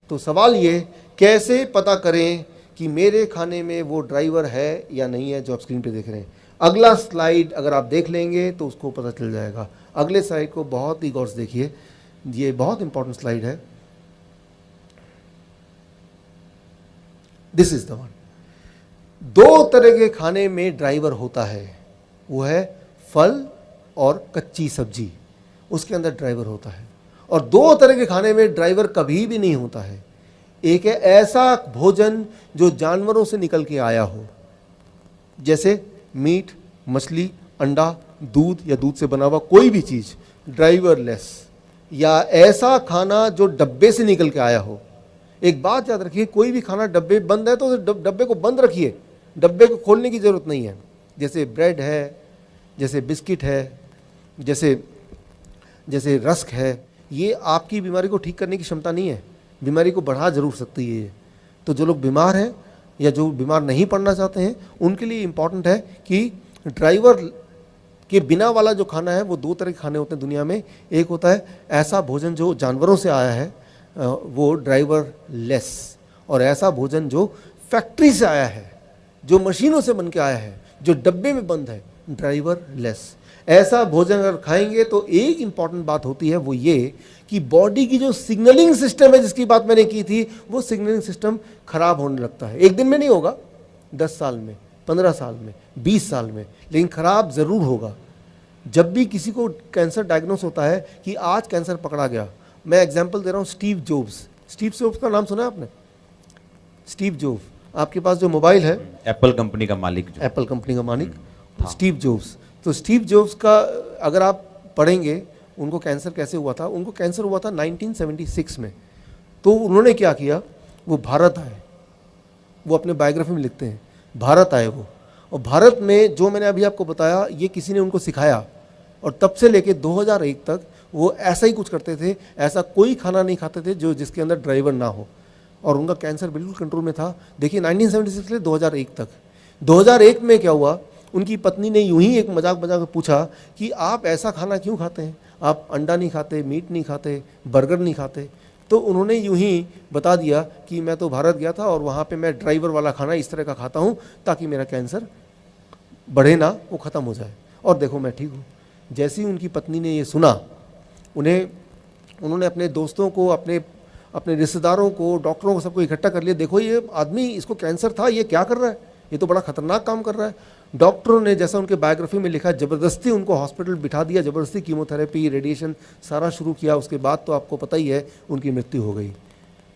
तो सवाल ये, कैसे पता करें कि मेरे खाने में वो ड्राइवर है या नहीं है जो आप स्क्रीन पे देख रहे हैं। अगला स्लाइड अगर आप देख लेंगे तो उसको पता चल जाएगा। अगले स्लाइड को बहुत ही गौर से देखिए, ये बहुत इंपॉर्टेंट स्लाइड है। This is the one. दो तरह के खाने में ड्राइवर होता है, वो है फल और कच्ची सब्जी, उसके अंदर ड्राइवर होता है। और दो तरह के खाने में ड्राइवर कभी भी नहीं होता है। एक है ऐसा भोजन जो जानवरों से निकल के आया हो, जैसे मीट, मछली, अंडा, दूध या दूध से बना हुआ कोई भी चीज़ ड्राइवरलेस, या ऐसा खाना जो डब्बे से निकल के आया हो। एक बात याद रखिए, कोई भी खाना डब्बे बंद है तो डब्बे को बंद रखिए, डब्बे को खोलने की ज़रूरत नहीं है। जैसे ब्रेड है, जैसे बिस्किट है, जैसे रस्क है, ये आपकी बीमारी को ठीक करने की क्षमता नहीं है, बीमारी को बढ़ा जरूर सकती है ये। तो जो लोग बीमार हैं या जो बीमार नहीं पड़ना चाहते हैं, उनके लिए इम्पॉर्टेंट है कि ड्राइवर के बिना वाला जो खाना है, वो दो तरह के खाने होते हैं दुनिया में। एक होता है ऐसा भोजन जो जानवरों से आया है, वो ड्राइवर लेस, और ऐसा भोजन जो फैक्ट्री से आया है, जो मशीनों से बन के आया है, जो डब्बे में बंद है, ड्राइवर लेस। ऐसा भोजन अगर खाएंगे तो एक इंपॉर्टेंट बात होती है, वो ये कि बॉडी की जो सिग्नलिंग सिस्टम है जिसकी बात मैंने की थी, वो सिग्नलिंग सिस्टम खराब होने लगता है। एक दिन में नहीं होगा, 10 साल में, 15 साल में, 20 साल में, लेकिन खराब ज़रूर होगा। जब भी किसी को कैंसर डायग्नोस होता है कि आज कैंसर पकड़ा गया, मैं एग्जाम्पल दे रहा हूँ, स्टीव जॉब्स। स्टीव जॉब्स का नाम सुना है आपने? स्टीव जॉब्स, आपके पास जो मोबाइल है, एप्पल कंपनी का मालिक, एप्पल कंपनी का मालिक स्टीव जॉब्स। तो स्टीव जॉब्स का अगर आप पढ़ेंगे उनको कैंसर कैसे हुआ था, उनको कैंसर हुआ था 1976 में। तो उन्होंने क्या किया, वो भारत आए, वो अपने बायोग्राफी में लिखते हैं, भारत आए वो, और भारत में जो मैंने अभी आपको बताया ये किसी ने उनको सिखाया, और तब से लेके 2001 तक वो ऐसा ही कुछ करते थे। ऐसा कोई खाना नहीं खाते थे जो जिसके अंदर ड्राइवर ना हो, और उनका कैंसर बिल्कुल कंट्रोल में था। देखिए 1976 से 2001 तक। 2001 में क्या हुआ, उनकी पत्नी ने यूं ही एक मजाक में पूछा कि आप ऐसा खाना क्यों खाते हैं, आप अंडा नहीं खाते, मीट नहीं खाते, बर्गर नहीं खाते। तो उन्होंने यूं ही बता दिया कि मैं तो भारत गया था और वहाँ पे मैं ड्राइवर वाला खाना इस तरह का खाता हूँ ताकि मेरा कैंसर बढ़े ना, वो ख़त्म हो जाए, और देखो मैं ठीक हूँ। जैसे ही उनकी पत्नी ने ये सुना, उन्होंने अपने दोस्तों को, अपने रिश्तेदारों को, डॉक्टरों को, सबको इकट्ठा कर लिया। देखो ये आदमी, इसको कैंसर था, ये क्या कर रहा है, ये तो बड़ा खतरनाक काम कर रहा है। डॉक्टरों ने, जैसा उनके बायोग्राफी में लिखा, ज़बरदस्ती उनको हॉस्पिटल बिठा दिया, ज़बरदस्ती कीमोथेरेपी, रेडिएशन सारा शुरू किया। उसके बाद तो आपको पता ही है उनकी मृत्यु हो गई।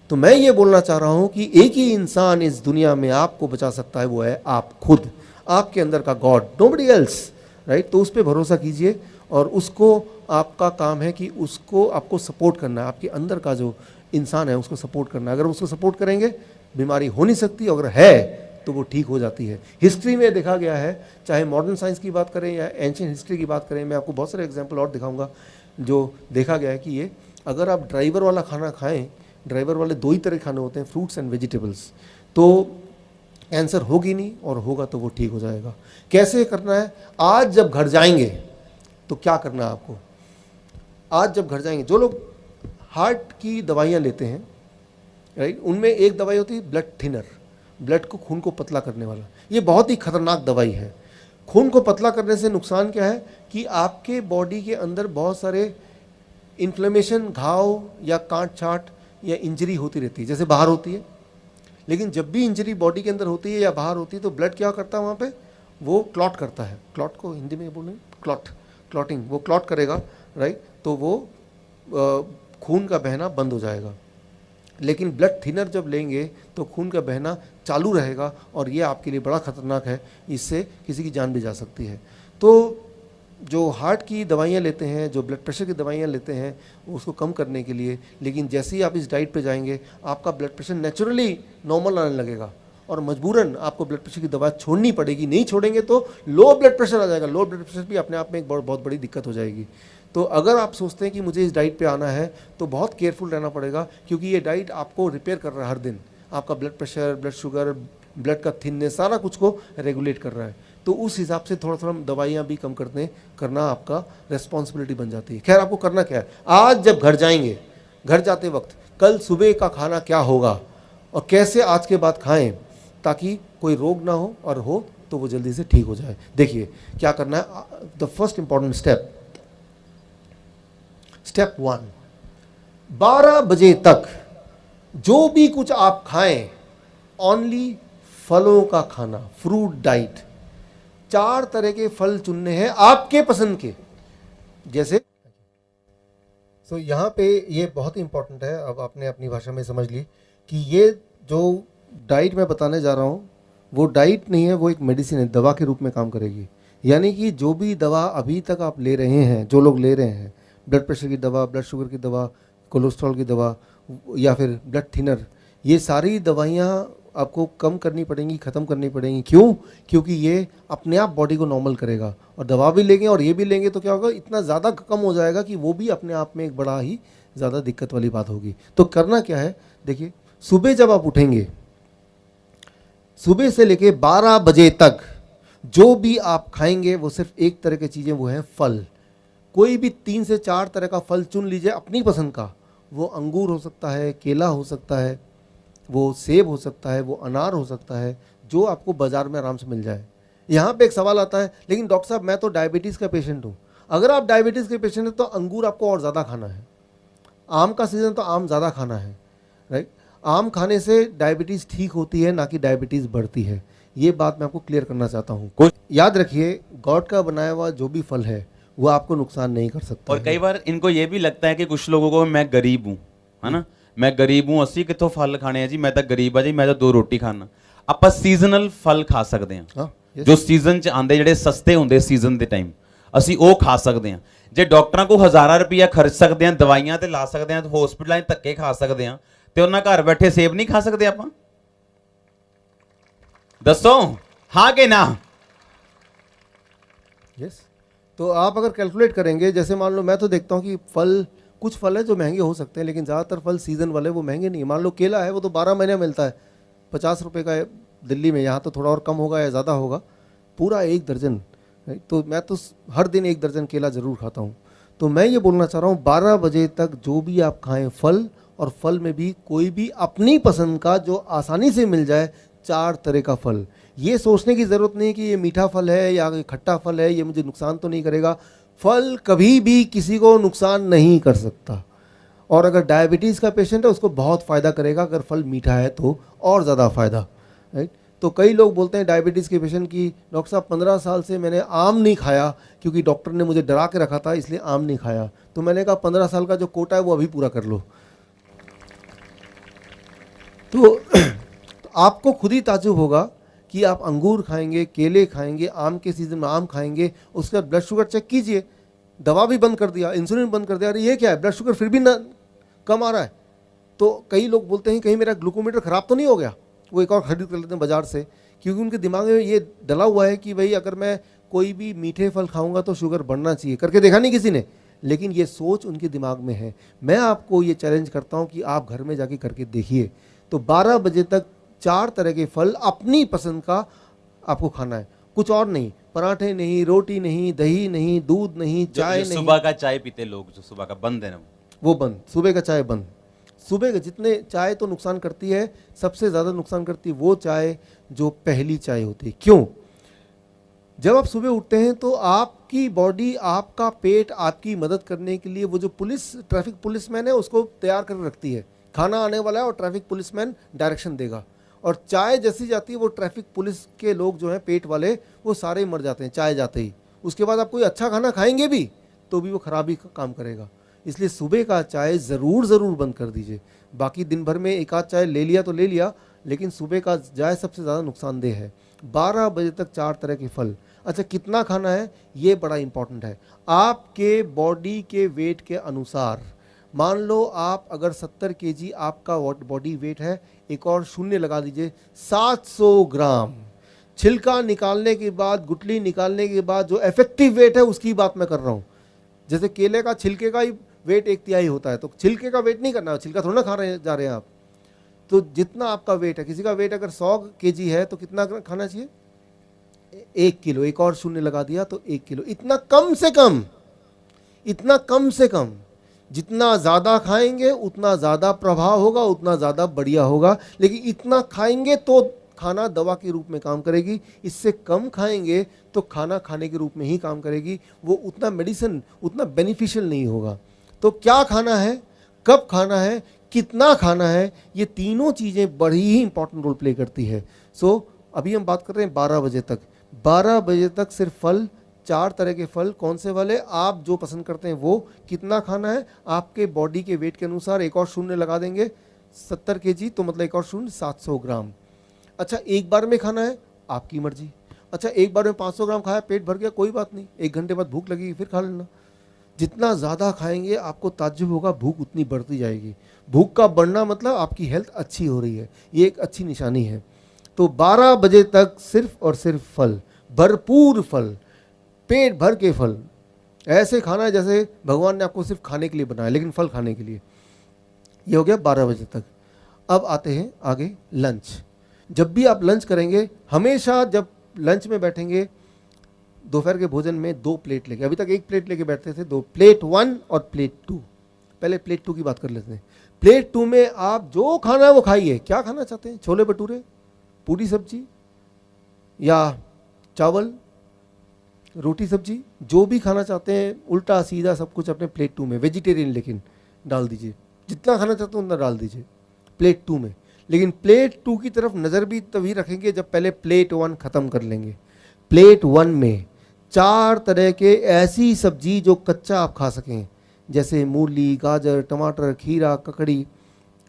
तो मैं ये बोलना चाह रहा हूँ कि एक ही इंसान इस दुनिया में आपको बचा सकता है, वो है आप खुद, आपके अंदर का गॉड, नोबडी एल्स, राइट। तो उस पर भरोसा कीजिए, और उसको, आपका काम है कि उसको आपको सपोर्ट करना है, आपके अंदर का जो इंसान है उसको सपोर्ट करना है। अगर उसको सपोर्ट करेंगे बीमारी हो नहीं सकती, अगर है तो वो ठीक हो जाती है। हिस्ट्री में देखा गया है, चाहे मॉडर्न साइंस की बात करें या एंशिएंट हिस्ट्री की बात करें, मैं आपको बहुत सारे एग्जांपल और दिखाऊंगा, जो देखा गया है कि ये अगर आप ड्राइवर वाला खाना खाएं, ड्राइवर वाले दो ही तरह के खाने होते हैं, फ्रूट्स एंड वेजिटेबल्स, तो कैंसर होगी नहीं, और होगा तो वो ठीक हो जाएगा। कैसे करना है, आज जब घर जाएंगे तो क्या करना है आपको। आज जब घर जाएंगे, जो लोग हार्ट की दवाइयाँ लेते हैं, राइट, उनमें एक दवाई होती है ब्लड थिनर, ब्लड को, खून को पतला करने वाला। ये बहुत ही खतरनाक दवाई है। खून को पतला करने से नुकसान क्या है कि आपके बॉडी के अंदर बहुत सारे इन्फ्लेमेशन, घाव या काट छाट या इंजरी होती रहती है, जैसे बाहर होती है। लेकिन जब भी इंजरी बॉडी के अंदर होती है या बाहर होती है, तो ब्लड क्या करता है वहाँ पे, वो क्लॉट करता है। क्लॉट को हिंदी में बोलेंगे क्लॉटिंग, वो क्लॉट करेगा, राइट। तो वो खून का बहना बंद हो जाएगा। लेकिन ब्लड थिनर जब लेंगे तो खून का बहना चालू रहेगा, और ये आपके लिए बड़ा खतरनाक है, इससे किसी की जान भी जा सकती है। तो जो हार्ट की दवाइयाँ लेते हैं, जो ब्लड प्रेशर की दवाइयाँ लेते हैं, उसको कम करने के लिए, लेकिन जैसे ही आप इस डाइट पे जाएंगे, आपका ब्लड प्रेशर नेचुरली नॉर्मल आने लगेगा, और मजबूरन आपको ब्लड प्रेशर की दवा छोड़नी पड़ेगी। नहीं छोड़ेंगे तो लो ब्लड प्रेशर आ जाएगा। लो ब्लड प्रेशर भी अपने आप में एक बहुत बड़ी दिक्कत हो जाएगी। तो अगर आप सोचते हैं कि मुझे इस डाइट पे आना है, तो बहुत केयरफुल रहना पड़ेगा, क्योंकि ये डाइट आपको रिपेयर कर रहा है हर दिन। आपका blood pressure, blood sugar, blood का थिननेस, सारा कुछ को रेगुलेट कर रहा है। तो उस हिसाब से थोड़ा थोड़ा दवाइयाँ भी करना आपका रेस्पॉन्सिबिलिटी बन जाती है। खैर, आपको करना क्या है, आज जब घर जाएंगे घर जाते वक्त कल सुबह का खाना क्या होगा और कैसे आज के बाद खाएं ताकि कोई रोग ना हो, और हो तो वो जल्दी से ठीक हो जाए। देखिए क्या करना है। द फर्स्ट इंपॉर्टेंट स्टेप 1, 12 बजे तक जो भी कुछ आप खाएं ओनली फलों का खाना, फ्रूट डाइट। 4 तरह के फल चुनने हैं आपके पसंद के। जैसे यहां पे ये बहुत ही इंपॉर्टेंट है, अब आपने अपनी भाषा में समझ ली कि ये जो डाइट मैं बताने जा रहा हूं वो डाइट नहीं है, वो एक मेडिसिन है, दवा के रूप में काम करेगी। यानी कि जो भी दवा अभी तक आप ले रहे हैं, जो लोग ले रहे हैं, ब्लड प्रेशर की दवा, ब्लड शुगर की दवा, कोलेस्ट्रॉल की दवा या फिर ब्लड थिनर, ये सारी दवाइयाँ आपको कम करनी पड़ेंगी, ख़त्म करनी पड़ेंगी। क्यों? क्योंकि ये अपने आप बॉडी को नॉर्मल करेगा, और दवा भी लेंगे और ये भी लेंगे तो क्या होगा, इतना ज़्यादा कम हो जाएगा कि वो भी अपने आप में एक बड़ा ही ज़्यादा दिक्कत वाली बात होगी। तो करना क्या है, देखिए सुबह जब आप उठेंगे, सुबह से लेके 12 बजे तक जो भी आप खाएंगे वो सिर्फ एक तरह की चीज़ें, वो हैं फल। कोई भी 3 से 4 तरह का फल चुन लीजिए अपनी पसंद का। वो अंगूर हो सकता है, केला हो सकता है, वो सेब हो सकता है, वो अनार हो सकता है, जो आपको बाज़ार में आराम से मिल जाए। यहाँ पे एक सवाल आता है, लेकिन डॉक्टर साहब मैं तो डायबिटीज़ का पेशेंट हूँ। अगर आप डायबिटीज़ के पेशेंट हैं तो अंगूर आपको और ज़्यादा खाना है। आम का सीज़न तो आम ज़्यादा खाना है, राइट। आम खाने से डायबिटीज़ ठीक होती है, ना कि डायबिटीज़ बढ़ती है। ये बात मैं आपको क्लियर करना चाहता हूँ। याद रखिए, गॉड का बनाया हुआ जो भी फल है वो आपको नुकसान नहीं कर सकता। और कई बार इनको ये भी लगता है कि कुछ लोगों को, मैं गरीब हूँ, है ना, मैं गरीब हूँ, 80 कितों फल खाने हैं जी, मैं तो गरीब है जी, मैं तो 2 रोटी खाना। ਆਪਾਂ ਸੀਜ਼ਨਲ ਫਲ ਖਾ ਸਕਦੇ ਹਾਂ, ਜੋ ਸੀਜ਼ਨ ਚ ਆਂਦੇ, ਜਿਹੜੇ ਸਸਤੇ ਹੁੰਦੇ ਸੀਜ਼ਨ ਦੇ ਟਾਈਮ, ਅਸੀਂ ਉਹ ਖਾ ਸਕਦੇ ਹਾਂ। ਜੇ ਡਾਕਟਰਾਂ ਕੋ ਹਜ਼ਾਰਾਂ ਰੁਪਈਆ ਖਰਚ ਸਕਦੇ ਹਾਂ, ਦਵਾਈਆਂ ਤੇ ਲਾ ਸਕਦੇ ਹਾਂ, ਹਸਪੀਟਲਾਂ 'ਚ ਧੱਕੇ ਖਾ ਸਕਦੇ ਹਾਂ, ਤੇ ਉਹਨਾਂ ਘਰ ਬੈਠੇ ਸੇਬ ਨਹੀਂ ਖਾ ਸਕਦੇ ਆਪਾਂ? ਦੱਸੋ हाँ कि ना? यस। तो आप अगर कैलकुलेट करेंगे, जैसे मान लो मैं तो देखता हूँ कि फल, कुछ फल है जो महंगे हो सकते हैं, लेकिन ज़्यादातर फल सीज़न वाले वो महंगे नहीं। मान लो केला है, वो तो 12 महीने मिलता है, 50 रुपये का है दिल्ली में, यहाँ तो थोड़ा और कम होगा या ज़्यादा होगा, पूरा 1 दर्जन। तो मैं तो हर दिन 1 दर्जन केला ज़रूर खाता हूँ। तो मैं ये बोलना चाह रहा हूँ 12 बजे तक जो भी आप खाएं फल, और फल में भी कोई भी अपनी पसंद का जो आसानी से मिल जाए, 4 तरह का फल। ये सोचने की ज़रूरत नहीं कि ये मीठा फल है या खट्टा फल है, ये मुझे नुकसान तो नहीं करेगा। फल कभी भी किसी को नुकसान नहीं कर सकता, और अगर डायबिटीज़ का पेशेंट है उसको बहुत फ़ायदा करेगा। अगर फल मीठा है तो और ज़्यादा फ़ायदा, राइट। तो कई लोग बोलते हैं डायबिटीज़ के पेशेंट की, डॉक्टर साहब 15 साल से मैंने आम नहीं खाया क्योंकि डॉक्टर ने मुझे डरा के रखा था, इसलिए आम नहीं खाया। तो मैंने कहा 15 साल का जो कोटा है वो अभी पूरा कर लो। तो आपको खुद ही ताज्जुब होगा कि आप अंगूर खाएंगे, केले खाएंगे, आम के सीज़न में आम खाएंगे, उसके बाद ब्लड शुगर चेक कीजिए, दवा भी बंद कर दिया, इंसुलिन बंद कर दिया, अरे ये क्या है, ब्लड शुगर फिर भी ना कम आ रहा है। तो कई लोग बोलते हैं कहीं मेरा ग्लूकोमीटर ख़राब तो नहीं हो गया, वो एक और खरीद कर लेते हैं बाज़ार से, क्योंकि उनके दिमाग में ये डला हुआ है कि भाई अगर मैं कोई भी मीठे फल खाऊंगा तो शुगर बढ़ना चाहिए। करके देखा नहीं किसी ने, लेकिन ये सोच उनके दिमाग में है। मैं आपको ये चैलेंज करता हूँ कि आप घर में जाके करके देखिए। तो 12 बजे तक 4 तरह के फल अपनी पसंद का आपको खाना है, कुछ और नहीं। पराठे नहीं, रोटी नहीं, दही नहीं, दूध नहीं, चाय नहीं। सुबह का चाय पीते लोग, जो सुबह का बंद है ना, वो बंद। सुबह का चाय बंद। सुबह के जितने चाय तो नुकसान करती है, सबसे ज़्यादा नुकसान करती है वो चाय जो पहली चाय होती है। क्यों? जब आप सुबह उठते हैं तो आपकी बॉडी, आपका पेट आपकी मदद करने के लिए वो जो ट्रैफिक पुलिसमैन है उसको तैयार कर रखती है। खाना आने वाला है और ट्रैफिक पुलिसमैन डायरेक्शन देगा, और चाय जैसी जाती है वो ट्रैफिक पुलिस के लोग जो हैं पेट वाले, वो सारे मर जाते हैं चाय जाते ही। उसके बाद आप कोई अच्छा खाना खाएंगे भी तो भी वो खराबी का काम करेगा। इसलिए सुबह का चाय ज़रूर बंद कर दीजिए। बाकी दिन भर में एक आध चाय ले लिया तो ले लिया, लेकिन सुबह का चाय सबसे ज़्यादा नुकसानदेह है। 12 बजे तक 4 तरह के फल। अच्छा, कितना खाना है ये बड़ा इंपॉर्टेंट है। आपके बॉडी के वेट के अनुसार, मान लो आप अगर 70 केजी आपका बॉडी वेट है, एक और शून्य लगा दीजिए, 700 ग्राम। छिलका निकालने के बाद, गुठली निकालने के बाद जो इफेक्टिव वेट है उसकी बात मैं कर रहा हूँ। जैसे केले का छिलके का ही वेट 1/3 होता है, तो छिलके का वेट नहीं करना, छिलका थोड़ा ना जा रहे हैं आप। तो जितना आपका वेट है, किसी का वेट अगर 100 केजी है तो कितना खाना चाहिए? 1 किलो। एक और शून्य लगा दिया तो 1 किलो। इतना कम से कम जितना ज़्यादा खाएंगे उतना ज़्यादा प्रभाव होगा, उतना ज़्यादा बढ़िया होगा। लेकिन इतना खाएंगे तो खाना दवा के रूप में काम करेगी, इससे कम खाएंगे तो खाना खाने के रूप में ही काम करेगी, वो उतना मेडिसिन, उतना बेनिफिशियल नहीं होगा। तो क्या खाना है, कब खाना है, कितना खाना है, ये तीनों चीज़ें बड़ी ही इंपॉर्टेंट रोल प्ले करती है। सो अभी हम बात कर रहे हैं 12 बजे तक। 12 बजे तक सिर्फ फल, 4 तरह के फल, कौन से वाले आप जो पसंद करते हैं वो। कितना खाना है, आपके बॉडी के वेट के अनुसार एक और शून्य लगा देंगे। 70 kg तो मतलब एक और शून्य 700 ग्राम। अच्छा, एक बार में खाना है, आपकी मर्जी। अच्छा, एक बार में 500 ग्राम खाया, पेट भर गया, कोई बात नहीं, 1 घंटे बाद भूख लगेगी फिर खा लेना। जितना ज़्यादा खाएंगे आपको ताज्जुब होगा, भूख उतनी बढ़ती जाएगी। भूख का बढ़ना मतलब आपकी हेल्थ अच्छी हो रही है, ये एक अच्छी निशानी है। तो 12 बजे तक सिर्फ और सिर्फ फल, भरपूर फल, पेट भर के फल। ऐसे खाना है जैसे भगवान ने आपको सिर्फ खाने के लिए बनाया, लेकिन फल खाने के लिए। ये हो गया 12 बजे तक। अब आते हैं आगे लंच। जब भी आप लंच करेंगे, हमेशा जब लंच में बैठेंगे, दोपहर के भोजन में 2 प्लेट लेके, अभी तक 1 प्लेट लेके बैठते थे, 2 प्लेट 1 और प्लेट 2। पहले प्लेट 2 की बात कर लेते हैं। प्लेट 2 में आप जो खाना है वो खाइए। क्या खाना चाहते हैं, छोले भटूरे, पूरी सब्जी या चावल, रोटी सब्जी, जो भी खाना चाहते हैं, उल्टा सीधा सब कुछ अपने प्लेट 2 में, वेजिटेरियन लेकिन डाल दीजिए। जितना खाना चाहते हैं उतना डाल दीजिए प्लेट 2 में। लेकिन प्लेट 2 की तरफ नज़र भी तभी रखेंगे जब पहले प्लेट 1 ख़त्म कर लेंगे। प्लेट 1 में 4 तरह के ऐसी सब्जी जो कच्चा आप खा सकें, जैसे मूली, गाजर, टमाटर, खीरा, ककड़ी,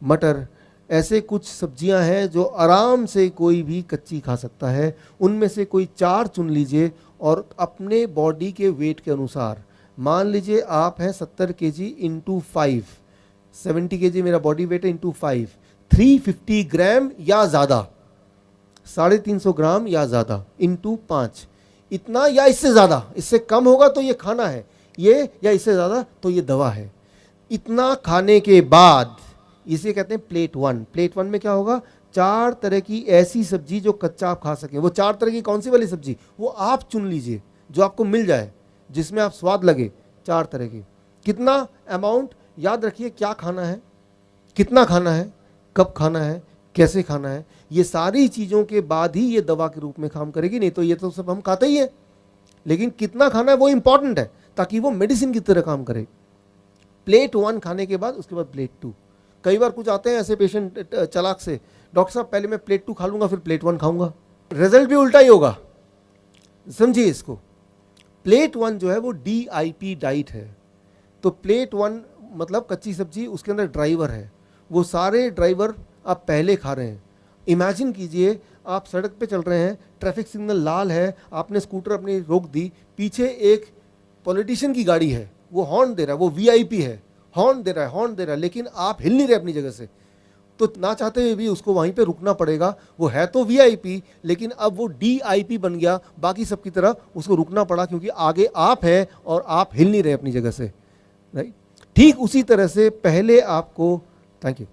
मटर। ऐसे कुछ सब्जियां हैं जो आराम से कोई भी कच्ची खा सकता है। उनमें से कोई 4 चुन लीजिए और अपने बॉडी के वेट के अनुसार, मान लीजिए आप हैं 70 kg इंटू 5, 70 kg मेरा बॉडी वेट है इंटू 5, 350 ग्राम या ज़्यादा, 350 ग्राम या ज़्यादा इंटू 5, इतना या इससे ज़्यादा। इससे कम होगा तो ये खाना है, ये या इससे ज़्यादा तो ये दवा है। इतना खाने के बाद इसे कहते हैं प्लेट 1। प्लेट 1 में क्या होगा, 4 तरह की ऐसी सब्जी जो कच्चा आप खा सकें। वो 4 तरह की कौन सी वाली सब्जी, वो आप चुन लीजिए जो आपको मिल जाए, जिसमें आप स्वाद लगे। 4 तरह की। कितना अमाउंट, याद रखिए क्या खाना है, कितना खाना है, कब खाना है, कैसे खाना है। ये सारी चीज़ों के बाद ही ये दवा के रूप में काम करेगी, नहीं तो ये तो सब हम खाते ही हैं। लेकिन कितना खाना है वो इंपॉर्टेंट है, ताकि वो मेडिसिन की तरह काम करे। प्लेट 1 खाने के बाद उसके बाद प्लेट 2। कई बार कुछ आते हैं ऐसे पेशेंट चालाक से, डॉक्टर साहब पहले मैं प्लेट 2 खा लूँगा फिर प्लेट 1 खाऊंगा। रिजल्ट भी उल्टा ही होगा, समझिए इसको। प्लेट 1 जो है वो DIP डाइट है। तो प्लेट 1 मतलब कच्ची सब्जी, उसके अंदर ड्राइवर है, वो सारे ड्राइवर आप पहले खा रहे हैं। इमेजिन कीजिए आप सड़क पे चल रहे हैं, ट्रैफिक सिग्नल लाल है, आपने स्कूटर अपनी रोक दी, पीछे एक पॉलिटिशियन की गाड़ी है, वो हॉर्न दे रहा है, वो VIP है, हॉर्न दे रहा है, लेकिन आप हिल नहीं रहे अपनी जगह से, तो ना चाहते हुए भी उसको वहीं पे रुकना पड़ेगा। वो है तो VIP, लेकिन अब वो DIP बन गया, बाकी सब की तरह उसको रुकना पड़ा, क्योंकि आगे आप हैं और आप हिल नहीं रहे अपनी जगह से, राइट। ठीक उसी तरह से पहले आपको, थैंक यू,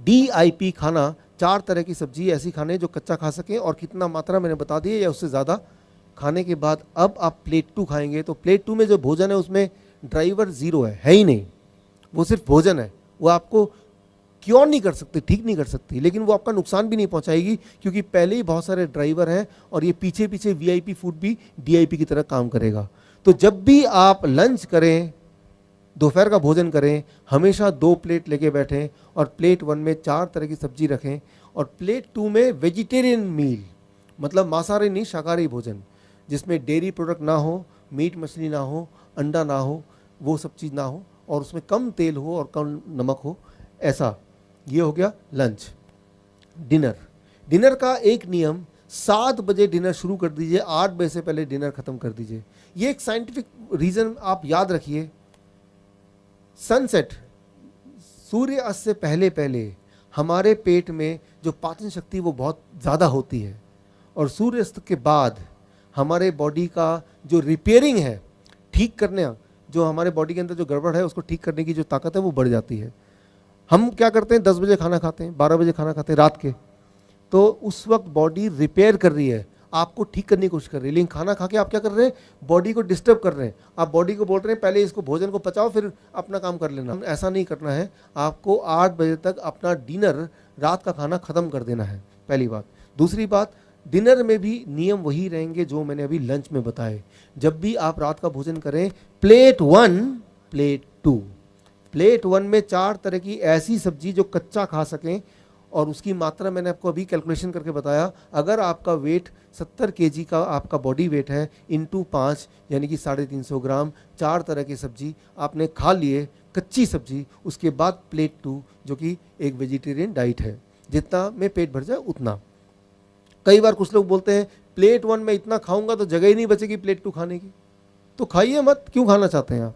DIP खाना, 4 तरह की सब्जी ऐसी खाने जो कच्चा खा सकें, और कितना मात्रा मैंने बता दी है, या उससे ज़्यादा खाने के बाद अब आप प्लेट 2 खाएंगे। तो प्लेट 2 में जो भोजन है उसमें ड्राइवर 0 है ही नहीं, वो सिर्फ भोजन है। वो आपको क्योर नहीं कर सकती, ठीक नहीं कर सकती, लेकिन वो आपका नुकसान भी नहीं पहुंचाएगी, क्योंकि पहले ही बहुत सारे ड्राइवर हैं और ये पीछे पीछे VIP फूड भी DIP की तरह काम करेगा। तो जब भी आप लंच करें, दोपहर का भोजन करें, हमेशा 2 प्लेट लेके बैठें और प्लेट 1 में 4 तरह की सब्जी रखें, और प्लेट 2 में वेजिटेरियन मील, मतलब मांसाहारी नहीं, शाकाहारी भोजन, जिसमें डेयरी प्रोडक्ट ना हो, मीट मछली ना हो, अंडा ना हो, वो सब चीज़ ना हो, और उसमें कम तेल हो और कम नमक हो, ऐसा। ये हो गया लंच। डिनर का एक नियम, 7 बजे डिनर शुरू कर दीजिए, 8 बजे से पहले डिनर खत्म कर दीजिए। ये एक साइंटिफिक रीज़न आप याद रखिए। सनसेट, सूर्य अस्त से पहले पहले हमारे पेट में जो पाचन शक्ति वो बहुत ज़्यादा होती है, और सूर्यास्त के बाद हमारे बॉडी का जो रिपेयरिंग है, ठीक करने, जो हमारे बॉडी के अंदर जो गड़बड़ है उसको ठीक करने की जो ताकत है वो बढ़ जाती है। हम क्या करते हैं, 10 बजे खाना खाते हैं, 12 बजे खाना खाते हैं रात के, तो उस वक्त बॉडी रिपेयर कर रही है, आपको ठीक करने की कोशिश कर रही है, लेकिन खाना खा के आप क्या कर रहे हैं, बॉडी को डिस्टर्ब कर रहे हैं। आप बॉडी को बोल रहे हैं पहले इसको भोजन को पचाओ फिर अपना काम कर लेना। ऐसा नहीं करना है, आपको 8 बजे तक अपना डिनर, रात का खाना खत्म कर देना है, पहली बात। दूसरी बात, डिनर में भी नियम वही रहेंगे जो मैंने अभी लंच में बताए। जब भी आप रात का भोजन करें, प्लेट 1 प्लेट 2, प्लेट 1 में 4 तरह की ऐसी सब्जी जो कच्चा खा सकें, और उसकी मात्रा मैंने आपको अभी कैलकुलेशन करके बताया। अगर आपका वेट 70 केजी का आपका बॉडी वेट है, इंटू 5 यानी कि 350 ग्राम, 4 तरह की सब्जी आपने खा लिए, कच्ची सब्जी। उसके बाद प्लेट 2 जो कि एक वेजिटेरियन डाइट है, जितना में पेट भर जाए उतना। कई बार कुछ लोग बोलते हैं प्लेट 1 में इतना खाऊंगा तो जगह ही नहीं बचेगी प्लेट 2 खाने की, तो खाइए मत, क्यों खाना चाहते हैं आप।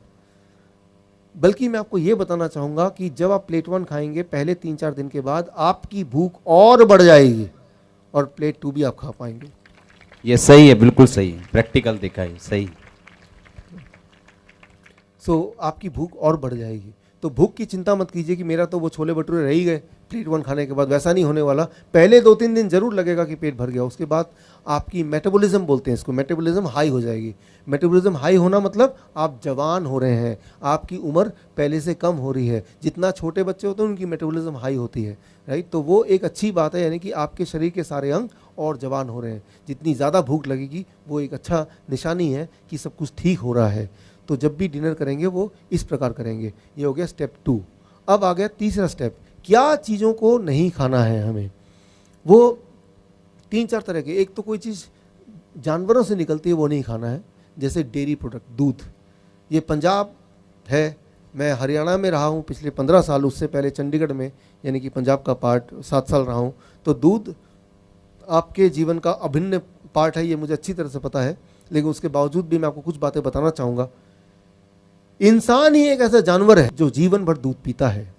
बल्कि मैं आपको ये बताना चाहूँगा कि जब आप प्लेट 1 खाएंगे, पहले 3-4 दिन के बाद आपकी भूख और बढ़ जाएगी और प्लेट 2 भी आप खा पाएंगे। ये सही है, बिल्कुल सही है, प्रैक्टिकल देखा है, सही। आपकी भूख और बढ़ जाएगी। तो भूख की चिंता मत कीजिए कि मेरा तो वो छोले भटूरे रह ही गए प्लेट 1 खाने के बाद, वैसा नहीं होने वाला। पहले 2-3 दिन जरूर लगेगा कि पेट भर गया, उसके बाद आपकी मेटाबॉलिज्म बोलते हैं इसको, मेटाबॉलिज्म हाई हो जाएगी। मेटाबॉलिज्म हाई होना मतलब आप जवान हो रहे हैं, आपकी उम्र पहले से कम हो रही है। जितना छोटे बच्चे होते हैं उनकी मेटाबॉलिज्म हाई होती है, राइट। तो वो एक अच्छी बात है, यानी कि आपके शरीर के सारे अंग और जवान हो रहे हैं। जितनी ज़्यादा भूख लगेगी वो एक अच्छा निशानी है कि सब कुछ ठीक हो रहा है। तो जब भी डिनर करेंगे वो इस प्रकार करेंगे। ये हो गया स्टेप 2। अब आ गया तीसरा स्टेप, क्या चीज़ों को नहीं खाना है हमें। वो 3-4 तरह के, एक तो कोई चीज़ जानवरों से निकलती है वो नहीं खाना है, जैसे डेयरी प्रोडक्ट, दूध। ये पंजाब है, मैं हरियाणा में रहा हूँ पिछले 15 साल, उससे पहले चंडीगढ़ में यानी कि पंजाब का पार्ट 7 साल रहा हूँ। तो दूध आपके जीवन का अभिन्न पार्ट है, ये मुझे अच्छी तरह से पता है, लेकिन उसके बावजूद भी मैं आपको कुछ बातें बताना चाहूँगा। इंसान ही एक ऐसा जानवर है जो जीवन भर दूध पीता है।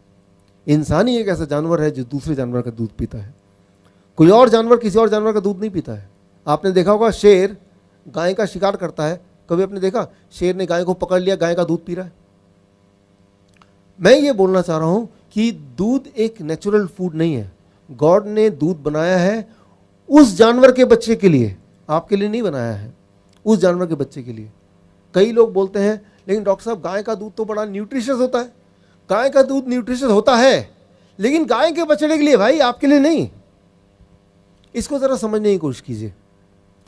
इंसान ही एक ऐसा जानवर है जो दूसरे जानवर का दूध पीता है। कोई और जानवर किसी और जानवर का दूध नहीं पीता है। आपने देखा होगा शेर गाय का शिकार करता है, कभी आपने देखा शेर ने गाय को पकड़ लिया, गाय का दूध पी रहा है। मैं ये बोलना चाह रहा हूं कि दूध एक नेचुरल फूड नहीं है। गॉड ने दूध बनाया है उस जानवर के बच्चे के लिए, आपके लिए नहीं बनाया है, उस जानवर के बच्चे के लिए। कई लोग बोलते हैं लेकिन डॉक्टर साहब गाय का दूध तो बड़ा न्यूट्रिशियस होता है। गाय का दूध न्यूट्रिशियस होता है, लेकिन गाय के बछड़े के लिए भाई, आपके लिए नहीं। इसको जरा समझने की कोशिश कीजिए,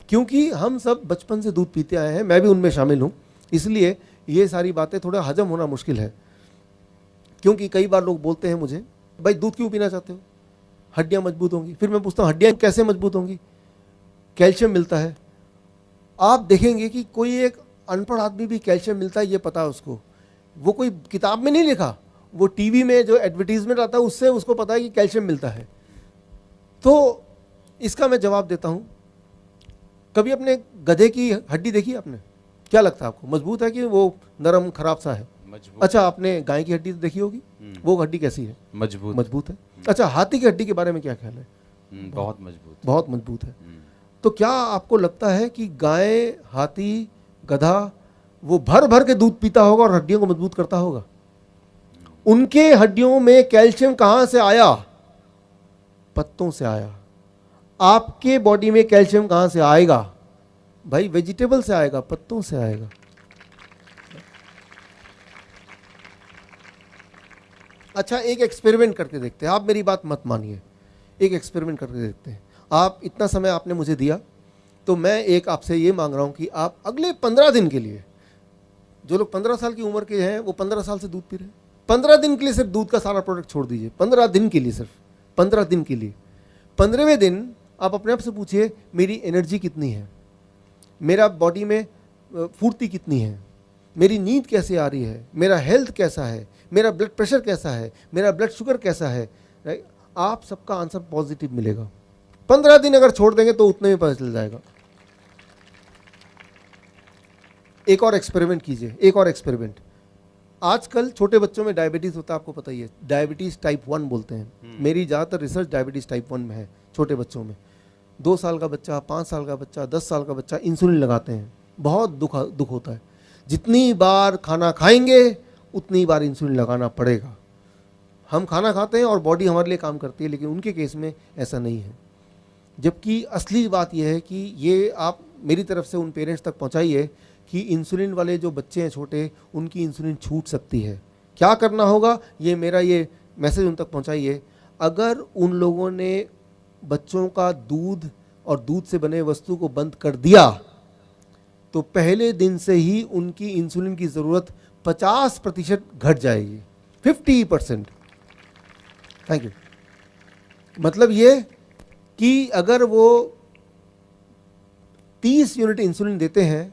क्योंकि हम सब बचपन से दूध पीते आए हैं, मैं भी उनमें शामिल हूं, इसलिए ये सारी बातें थोड़ा हजम होना मुश्किल है। क्योंकि कई बार लोग बोलते हैं मुझे, भाई दूध क्यों पीना चाहते हो, हड्डियां मजबूत होंगी। फिर मैं पूछता हूं हड्डियां कैसे मजबूत होंगी, कैल्शियम मिलता है। आप देखेंगे कि कोई एक अनपढ़ आदमी भी कैल्शियम मिलता है ये पता है उसको, वो कोई किताब में नहीं लिखा, वो टीवी में जो एडवर्टीजमेंट आता है उससे उसको पता है कि कैल्शियम मिलता है। तो इसका मैं जवाब देता हूं, कभी अपने गधे की हड्डी देखी आपने, क्या लगता है आपको, मजबूत है कि वो नरम खराब सा है? मजबूत। अच्छा, आपने गाय की हड्डी देखी होगी, वो हड्डी कैसी है? मजबूत। मजबूत है। अच्छा, हाथी की हड्डी के बारे में क्या ख्याल है? बहुत मजबूत, बहुत मजबूत है। तो क्या आपको लगता है कि गाय, हाथी, गधा वो भर भर के दूध पीता होगा और हड्डियों को मजबूत करता होगा? उनके हड्डियों में कैल्शियम कहां से आया? पत्तों से आया। आपके बॉडी में कैल्शियम कहां से आएगा भाई? वेजिटेबल से आएगा, पत्तों से आएगा। अच्छा, एक एक्सपेरिमेंट करके देखते हैं, आप मेरी बात मत मानिए, एक एक्सपेरिमेंट करके देखते हैं। आप इतना समय आपने मुझे दिया, तो मैं एक आपसे ये मांग रहा हूं कि आप अगले 15 दिन के लिए, जो लोग 15 साल की उम्र के हैं वो 15 साल से दूध पी रहे हैं, 15 दिन के लिए सिर्फ दूध का सारा प्रोडक्ट छोड़ दीजिए। 15 दिन के लिए, सिर्फ 15 दिन के लिए। 15वें दिन आप अपने आप से पूछिए मेरी एनर्जी कितनी है, मेरा बॉडी में फुर्ती कितनी है, मेरी नींद कैसे आ रही है, मेरा हेल्थ कैसा है, मेरा ब्लड प्रेशर कैसा है, मेरा ब्लड शुगर कैसा है। राइट, आप सबका आंसर पॉजिटिव मिलेगा। 15 दिन अगर छोड़ देंगे तो उतने में पता चल जाएगा। एक और एक्सपेरिमेंट कीजिए, एक और एक्सपेरिमेंट। आजकल छोटे बच्चों में डायबिटीज होता है, आपको पता ही है, डायबिटीज टाइप 1 बोलते हैं। मेरी ज़्यादातर रिसर्च डायबिटीज टाइप 1 में है, छोटे बच्चों में। 2 साल का बच्चा, 5 साल का बच्चा, 10 साल का बच्चा इंसुलिन लगाते हैं, बहुत दुख होता है। जितनी बार खाना खाएंगे उतनी बार इंसुलिन लगाना पड़ेगा। हम खाना खाते हैं और बॉडी हमारे लिए काम करती है, लेकिन उनके केस में ऐसा नहीं है। जबकि असली बात यह है कि ये आप मेरी तरफ से उन पेरेंट्स तक पहुंचाइए कि इंसुलिन वाले जो बच्चे हैं छोटे, उनकी इंसुलिन छूट सकती है। क्या करना होगा, ये मेरा ये मैसेज उन तक पहुंचाइए। अगर उन लोगों ने बच्चों का दूध और दूध से बने वस्तु को बंद कर दिया तो पहले दिन से ही उनकी इंसुलिन की ज़रूरत 50% घट जाएगी, 50%। Thank you. मतलब ये कि अगर वो 30 यूनिट इंसुलिन देते हैं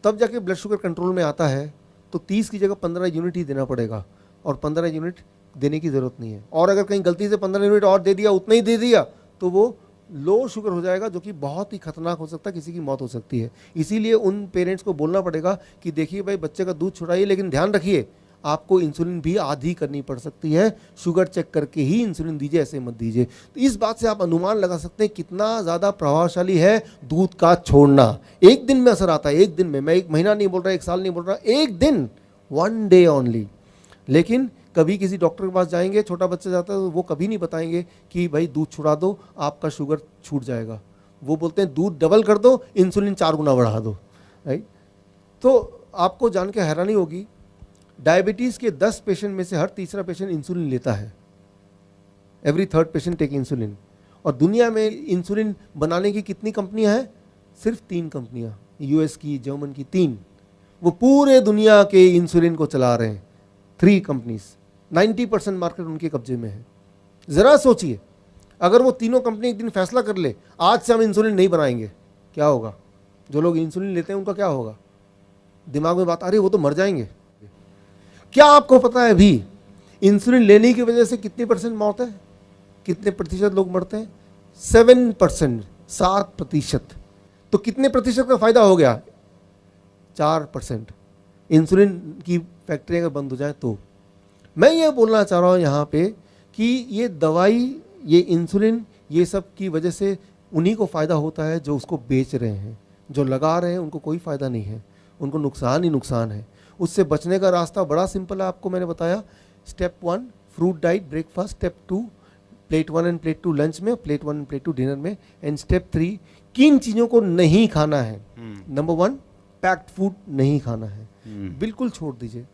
तब जाके ब्लड शुगर कंट्रोल में आता है, तो 30 की जगह 15 यूनिट ही देना पड़ेगा, और 15 यूनिट देने की ज़रूरत नहीं है। और अगर कहीं गलती से 15 यूनिट और दे दिया, उतना ही दे दिया, तो वो लो शुगर हो जाएगा, जो कि बहुत ही खतरनाक हो सकता है, किसी की मौत हो सकती है। इसीलिए उन पेरेंट्स को बोलना पड़ेगा कि देखिए भाई, बच्चे का दूध छुड़ाइए, लेकिन ध्यान रखिए आपको इंसुलिन भी आधी करनी पड़ सकती है, शुगर चेक करके ही इंसुलिन दीजिए, ऐसे मत दीजिए। तो इस बात से आप अनुमान लगा सकते हैं कितना ज़्यादा प्रभावशाली है दूध का छोड़ना। एक दिन में असर आता है, एक दिन में। मैं 1 महीना नहीं बोल रहा, 1 साल नहीं बोल रहा, एक दिन, 1 डे ओनली। लेकिन कभी किसी डॉक्टर के पास जाएंगे, छोटा बच्चा जाता है, तो वो कभी नहीं बताएंगे कि भाई दूध छुड़ा दो, आपका शुगर छूट जाएगा। वो बोलते हैं दूध डबल कर दो, इंसुलिन 4 गुना बढ़ा दो, राइट। तो आपको जान के हैरानी होगी, डायबिटीज़ के 10 पेशेंट में से हर तीसरा पेशेंट इंसुलिन लेता है। Every 3rd patient take insulin. और दुनिया में इंसुलिन बनाने की कितनी कंपनियां हैं? सिर्फ 3 कंपनियां, यूएस की, जर्मन की, 3। वो पूरे दुनिया के इंसुलिन को चला रहे हैं, 3 कंपनीज। 90% मार्केट उनके कब्जे में है। ज़रा सोचिए, अगर वो तीनों कंपनी एक दिन फैसला कर ले, आज से हम इंसुलिन नहीं बनाएंगे, क्या होगा? जो लोग इंसुलिन लेते हैं उनका क्या होगा? दिमाग में बात आ रही है, वो तो मर जाएंगे। क्या आपको पता है अभी इंसुलिन लेने की वजह से कितनी % मौत है? कितने प्रतिशत लोग मरते हैं? 7%, 7%। तो कितने प्रतिशत का फायदा हो गया? 4%। इंसुलिन की फैक्ट्री अगर बंद हो जाए तो। मैं ये बोलना चाह रहा हूँ यहाँ पे कि ये दवाई, ये इंसुलिन, ये सब की वजह से उन्हीं को फ़ायदा होता है जो उसको बेच रहे हैं। जो लगा रहे हैं उनको कोई फ़ायदा नहीं है, उनको नुकसान ही नुकसान है। उससे बचने का रास्ता बड़ा सिंपल है, आपको मैंने बताया। Step 1 fruit diet breakfast, step 2 plate 1 end plate 2 lunch में, प्लेट 1 एंड प्लेट 2 डिनर में, एंड स्टेप 3 किन चीज़ों को नहीं खाना है। नंबर 1 पैक्ड फूड नहीं खाना है, बिल्कुल छोड़ दीजिए।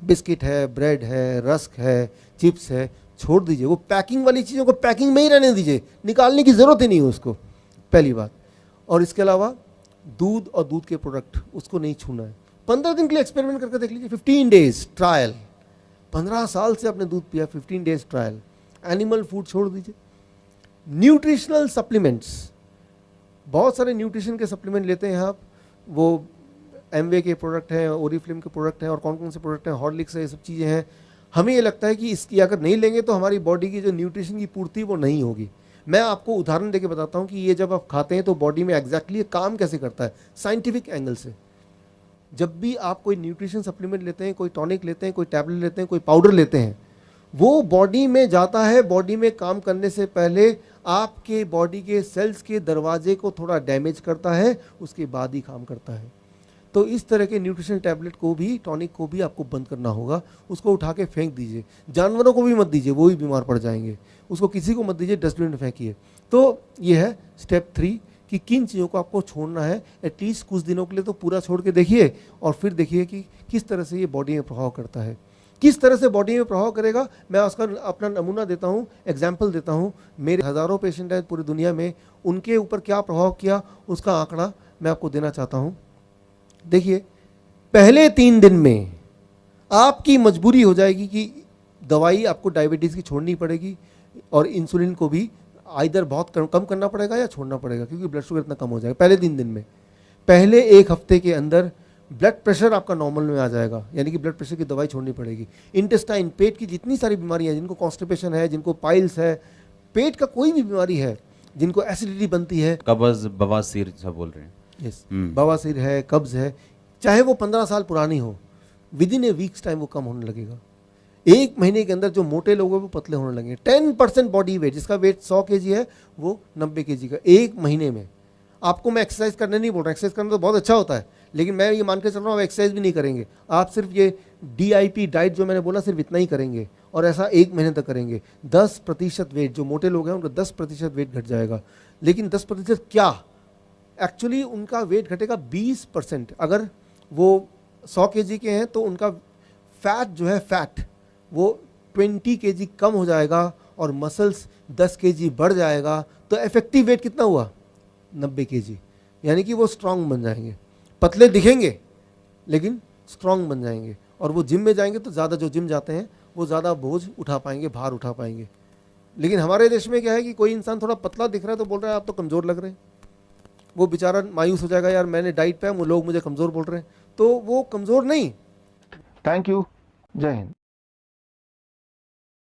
बिस्किट है, ब्रेड है, रस्क है, चिप्स है, छोड़ दीजिए। वो पैकिंग वाली चीज़ों को पैकिंग में ही रहने दीजिए, निकालने की ज़रूरत ही नहीं है उसको, पहली बात। और इसके अलावा दूध और दूध के प्रोडक्ट, उसको नहीं छूना है। 15 दिन के लिए एक्सपेरिमेंट करके देख लीजिए, 15 डेज ट्रायल। 15 साल से आपने दूध पिया, 15 डेज ट्रायल। एनिमल फूड छोड़ दीजिए। न्यूट्रिशनल सप्लीमेंट्स, बहुत सारे न्यूट्रिशन के सप्लीमेंट लेते हैं आप, वो एमवे के प्रोडक्ट हैं, ओरिफ्लेम के प्रोडक्ट हैं, और कौन कौन से प्रोडक्ट हैं, हॉर्लिक्स है, ये सब चीज़ें हैं। हमें ये लगता है कि इसकी अगर नहीं लेंगे तो हमारी बॉडी की जो न्यूट्रिशन की पूर्ति वो नहीं होगी। मैं आपको उदाहरण देके बताता हूँ कि ये जब आप खाते हैं तो बॉडी में एग्जैक्टली काम कैसे करता है, साइंटिफिक एंगल से। जब भी आप कोई न्यूट्रिशन सप्लीमेंट लेते हैं, कोई टॉनिक लेते हैं, कोई टैबलेट लेते हैं, कोई पाउडर लेते हैं, वो बॉडी में जाता है। बॉडी में काम करने से पहले आपके बॉडी के सेल्स के दरवाजे को थोड़ा डैमेज करता है, उसके बाद ही काम करता है। तो इस तरह के न्यूट्रिशन टैबलेट को भी, टॉनिक को भी आपको बंद करना होगा। उसको उठा के फेंक दीजिए। जानवरों को भी मत दीजिए, वो भी बीमार पड़ जाएंगे। उसको किसी को मत दीजिए, डस्टबिन में फेंकिए। तो ये है स्टेप 3 कि किन चीज़ों को आपको छोड़ना है। एटलीस्ट कुछ दिनों के लिए तो पूरा छोड़ के देखिए, और फिर देखिए कि किस तरह से ये बॉडी में प्रभाव करता है। किस तरह से बॉडी में प्रभाव करेगा, मैं उसका अपना नमूना देता हूँ, एग्जाम्पल देता हूँ। मेरे हज़ारों पेशेंट हैं पूरी दुनिया में, उनके ऊपर क्या प्रभाव किया उसका आंकड़ा मैं आपको देना चाहता हूँ। देखिए, पहले 3 दिन में आपकी मजबूरी हो जाएगी कि दवाई आपको डायबिटीज़ की छोड़नी पड़ेगी, और इंसुलिन को भी आइदर बहुत कम करना पड़ेगा या छोड़ना पड़ेगा, क्योंकि ब्लड शुगर इतना कम हो जाएगा पहले 3 दिन में। पहले 1 हफ्ते के अंदर ब्लड प्रेशर आपका नॉर्मल में आ जाएगा, यानी कि ब्लड प्रेशर की दवाई छोड़नी पड़ेगी। इंटेस्टाइन, पेट की जितनी सारी बीमारियां, जिनको कॉन्स्टिपेशन है, जिनको पाइल्स है, पेट का कोई भी बीमारी है, जिनको एसिडिटी बनती है, कब्ज, बवासीर सब बोल रहे हैं, यस, बवासीर है, कब्ज है, चाहे वो 15 साल पुरानी हो, with in A weeks time वो कम होने लगेगा। 1 महीने के अंदर जो मोटे लोग हैं वो पतले होने लगेंगे। 10% बॉडी वेट, जिसका वेट 100 kg है, वो 90 kg का 1 महीने में। आपको मैं एक्सरसाइज करने नहीं बोल रहा, एक्सरसाइज करना तो बहुत अच्छा होता है, लेकिन मैं ये मान के चल रहा हूँ आप एक्सरसाइज भी नहीं करेंगे, आप सिर्फ ये DIP डाइट जो मैंने बोला सिर्फ इतना ही करेंगे, और ऐसा 1 महीने तक करेंगे, 10% वेट, जो मोटे लोग हैं उनका 10% वेट घट जाएगा। लेकिन 10% क्या, एक्चुअली उनका वेट घटेगा 20%। अगर वो 100 kg के हैं तो उनका फैट जो है, फैट वो 20 kg कम हो जाएगा और मसल्स 10 kg बढ़ जाएगा। तो इफेक्टिव वेट कितना हुआ, 90 kg। यानी कि वो स्ट्रांग बन जाएंगे, पतले दिखेंगे लेकिन स्ट्रांग बन जाएंगे। और वो जिम में जाएंगे तो ज़्यादा, जो जिम जाते हैं वो ज़्यादा बोझ उठा पाएंगे, भार उठा पाएंगे। लेकिन हमारे देश में क्या है कि कोई इंसान थोड़ा पतला दिख रहा है तो बोल रहा है आप तो कमज़ोर लग रहे हैं। वो बेचारा मायूस हो जाएगा, यार मैंने डाइट पे, वो लोग मुझे कमज़ोर बोल रहे हैं। तो वो कमज़ोर नहीं। थैंक यू, जय हिंद।